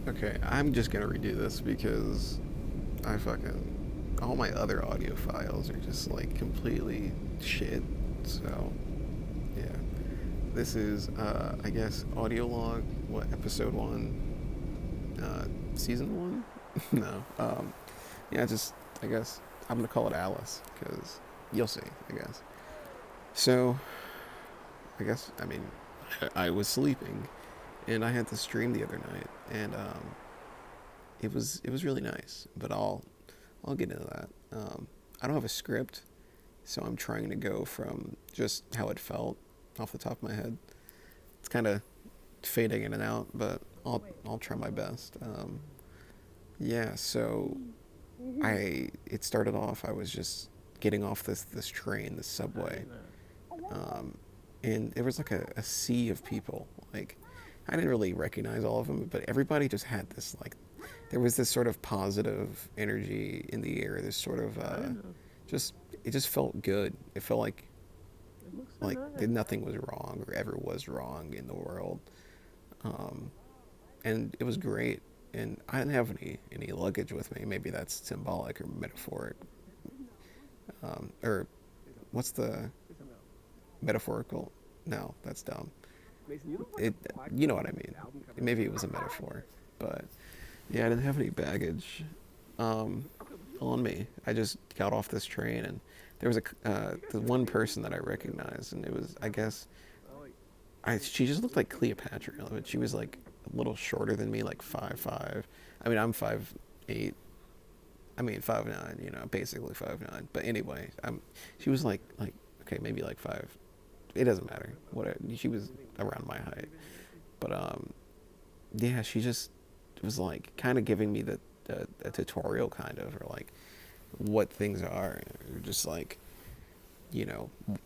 Okay, I'm just gonna redo this because I fucking all my other audio files are just like completely shit. So yeah, this is I guess audio log. What episode one? Season one? No. Yeah, just I guess I'm gonna call it Alice because you'll see. I guess. So I guess I mean I was sleeping and I had to stream the other night and it was really nice. But I'll get into that. I don't have a script, so I'm trying to go from just how it felt off the top of my head. It's kind of fading in and out, but I'll try my best. Yeah, so it started off. I was just getting off this train, this subway, um, and there was like a sea of people. Like I didn't really recognize all of them, but everybody just had this like there was this sort of positive energy in the air. This sort of just it just felt good. It felt like nothing was wrong or ever was wrong in the world, um, and it was great. And I didn't have any luggage with me. Maybe that's symbolic or metaphoric, or what's the metaphorical? No, that's dumb. It, you know what I mean. Maybe it was a metaphor, but yeah, I didn't have any baggage um, on me. I just got off this train, and there was the one person that I recognized, and it was I guess she just looked like Cleopatra, but she was like a little shorter than me, like 5'5". I mean, I'm 5'8". I mean 5'9". You know, basically 5'9". But anyway, she was like okay, maybe like 5. It doesn't matter. Whatever. She was around my height, but yeah, she just was like kind of giving me the tutorial kind of, or like what things are, or just like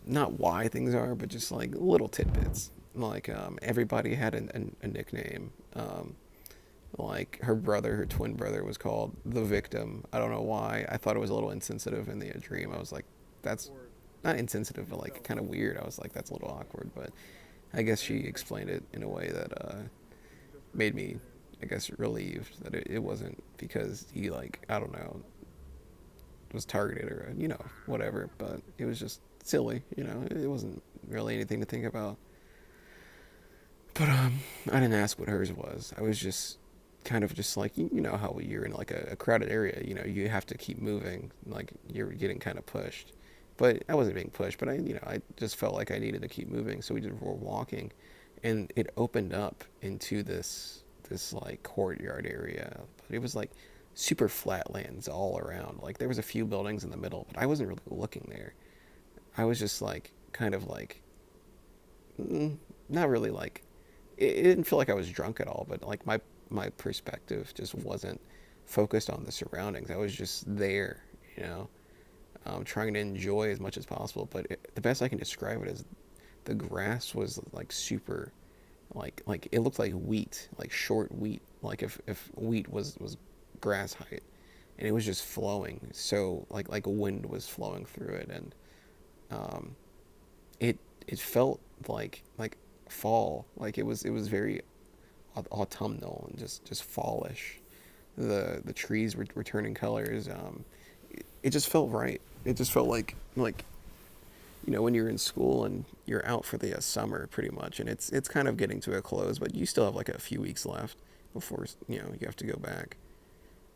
not why things are, but just like little tidbits. Like everybody had a nickname. Like her twin brother, was called the Victim. I don't know why. I thought it was a little insensitive in the dream. I was like, that's not insensitive, but like kind of weird. I was like, that's a little awkward. But I guess she explained it in a way that made me, I guess, relieved that it wasn't because he like I don't know was targeted or whatever. But it was just silly. It wasn't really anything to think about. But I didn't ask what hers was. I was just kind of just like you know how you're in like a crowded area. You have to keep moving. Like you're getting kind of pushed. But I wasn't being pushed. But I just felt like I needed to keep moving. So we just were walking, and it opened up into this like courtyard area. But it was like super flat lands all around. Like there was a few buildings in the middle, but I wasn't really looking there. I was just like kind of like not really like it didn't feel like I was drunk at all, but like my perspective just wasn't focused on the surroundings. I was just there, you know, trying to enjoy as much as possible. But the best I can describe it is the grass was like super, like it looked like wheat, like short wheat, like if wheat was grass height, and it was just flowing. So like a wind was flowing through it, and um, it felt like fall, like it was very autumnal and just fallish. The trees were turning colors. It just felt right. It just felt like when you're in school and you're out for the summer pretty much, and it's kind of getting to a close, but you still have like a few weeks left before you have to go back.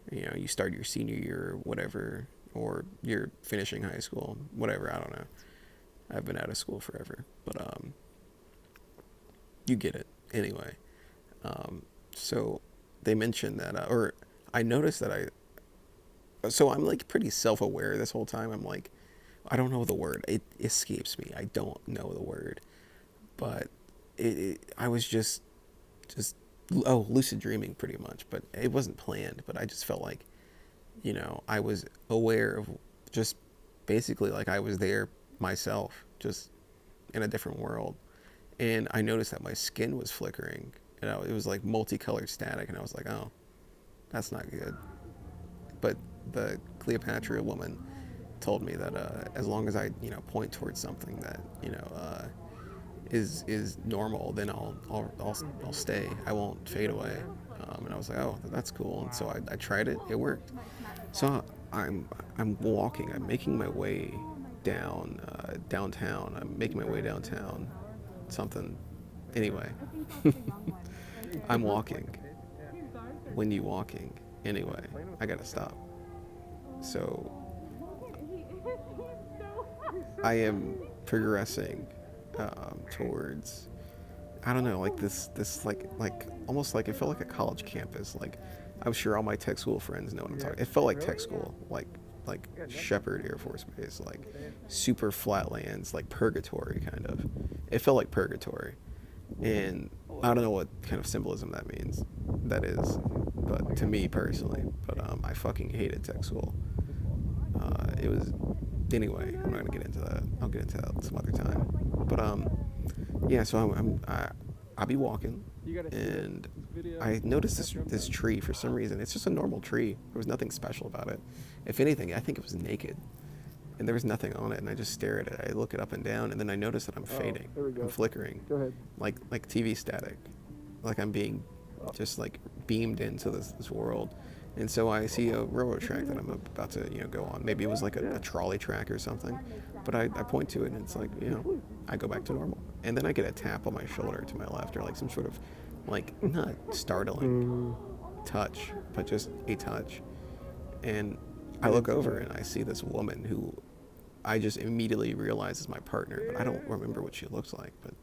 You start your senior year or whatever, or you're finishing high school, whatever. I don't know. I've been out of school forever, but you get it anyway. So they mentioned that, or I noticed that so I'm like pretty self-aware this whole time. I'm like, I don't know the word. It escapes me. I don't know the word, but I was just lucid dreaming pretty much, but it wasn't planned. But I just felt like I was aware of just basically like I was there myself, just in a different world. And I noticed that my skin was flickering. It was like multicolored static, and I was like, oh, that's not good. But the Cleopatra woman told me that as long as I point towards something that is normal, then I'll stay. I won't fade away. And I was like, oh, that's cool. And so I tried it. It worked. So I'm walking. I'm making my way downtown. I'm making my way downtown. Something. Anyway, I'm walking. When you walking. Anyway, I gotta stop. So I am progressing towards, I don't know, like this like almost like it felt like a college campus. Like I'm sure all my tech school friends know what I'm talking. It felt like tech school, like Shepherd Air Force Base, like super flatlands, like purgatory kind of. It felt like purgatory, and I don't know what kind of symbolism that is, but to me personally. But I fucking hated tech school. It was anyway. I'm not gonna get into that. I'll get into that some other time. But yeah. So I'll be walking, and I noticed this tree for some reason. It's just a normal tree. There was nothing special about it. If anything, I think it was naked, and there was nothing on it. And I just stare at it. I look it up and down, and then I notice that I'm fading. I'm flickering. Go ahead. Like TV static. Like I'm being just like beamed into this world. And so I see a railroad track that I'm about to, go on. Maybe it was like a trolley track or something. But I point to it, and it's like, I go back to normal. And then I get a tap on my shoulder to my left, or like some sort of, like, not startling touch, but just a touch. And I look over, and I see this woman who I just immediately realize is my partner. But I don't remember what she looks like. But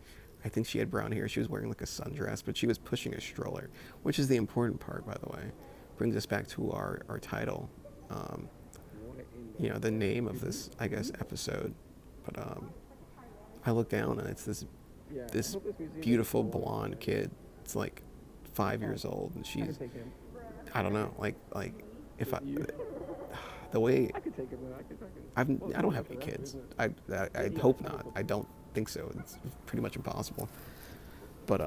I think she had brown hair. She was wearing like a sundress, but she was pushing a stroller, which is the important part, by the way. Brings us back to our title, the name of this, I guess, episode. But I look down, and it's this beautiful blonde kid. It's like 5 years old, and she's, I don't know, like if I, the way I don't have any kids. I hope not. I don't think so. It's pretty much impossible. But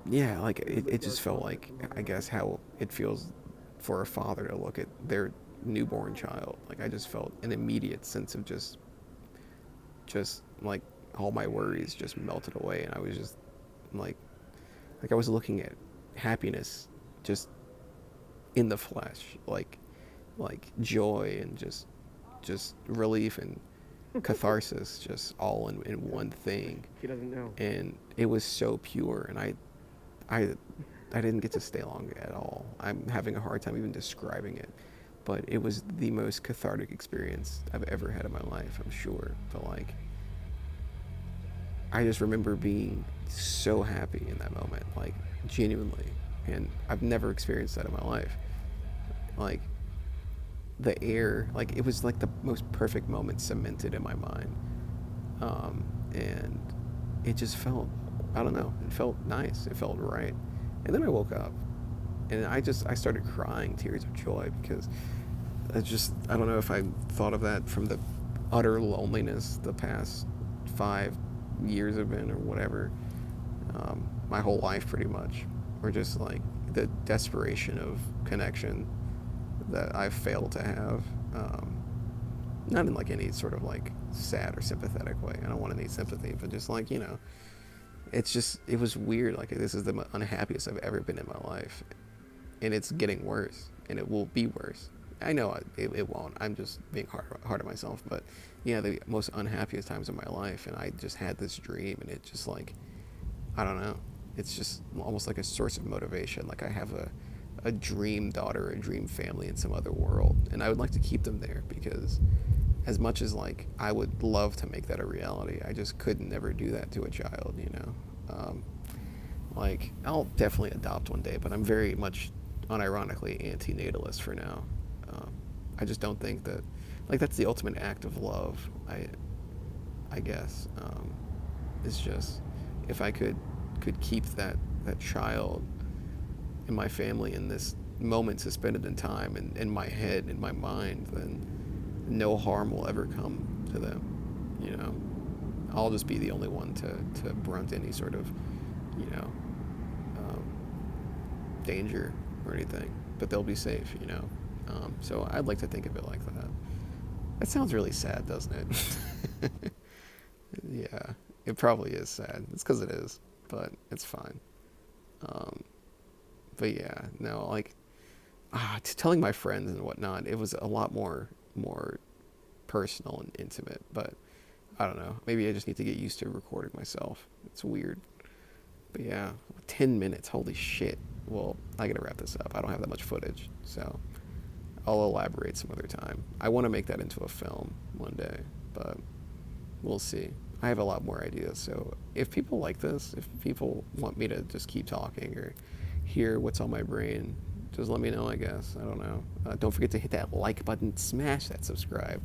yeah, like it just felt like, I guess, how it feels for a father to look at their newborn child. Like I just felt an immediate sense of just like all my worries just melted away, and I was just like I was looking at happiness just in the flesh, like joy and just relief and catharsis, just all in one thing. He doesn't know. And it was so pure, and I didn't get to stay long at all. I'm having a hard time even describing it, but it was the most cathartic experience I've ever had in my life, I'm sure. But like, I just remember being so happy in that moment, like genuinely, and I've never experienced that in my life. Like the air, like it was like the most perfect moment cemented in my mind, and it just felt, I don't know, it felt nice, it felt right. And then I woke up, and I started crying tears of joy, because I don't know if I thought of that from the utter loneliness the past 5 years have been, or whatever, my whole life pretty much, or just like the desperation of connection that I've failed to have, not in like any sort of like sad or sympathetic way. I don't want any sympathy, but just like, it was weird. Like this is the unhappiest I've ever been in my life, and it's getting worse, and it will be worse. I know it won't. I'm just being hard on myself, but yeah, the most unhappiest times of my life, and I just had this dream, and it just like, I don't know. It's just almost like a source of motivation. Like I have a dream daughter, a dream family in some other world, and I would like to keep them there, because as much as like I would love to make that a reality, I just could never do that to a child, like I'll definitely adopt one day, but I'm very much unironically anti-natalist for now. I just don't think that, like, that's the ultimate act of love, I guess. It's just, if I could keep that child in my family in this moment suspended in time, and in my head, in my mind, then no harm will ever come to them. I'll just be the only one to brunt any sort of, danger or anything, but they'll be safe, so I'd like to think of it like that. That sounds really sad, doesn't it? Yeah. It probably is sad. It's because it is, but it's fine. Um, but yeah, no, like telling my friends and whatnot, it was a lot more personal and intimate. But I don't know. Maybe I just need to get used to recording myself. It's weird. But yeah, 10 minutes. Holy shit. Well, I gotta wrap this up. I don't have that much footage, so I'll elaborate some other time. I want to make that into a film one day, but we'll see. I have a lot more ideas. So if people like this, if people want me to just keep talking or hear what's on my brain, just let me know, I guess. I don't know. Don't forget to hit that like button, smash that subscribe.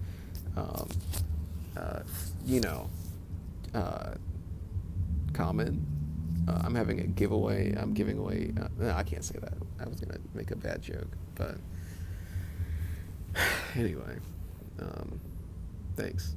Um, uh, you know, uh, comment. I'm having a giveaway. I'm giving away. No, I can't say that. I was gonna make a bad joke, but anyway. Um, thanks.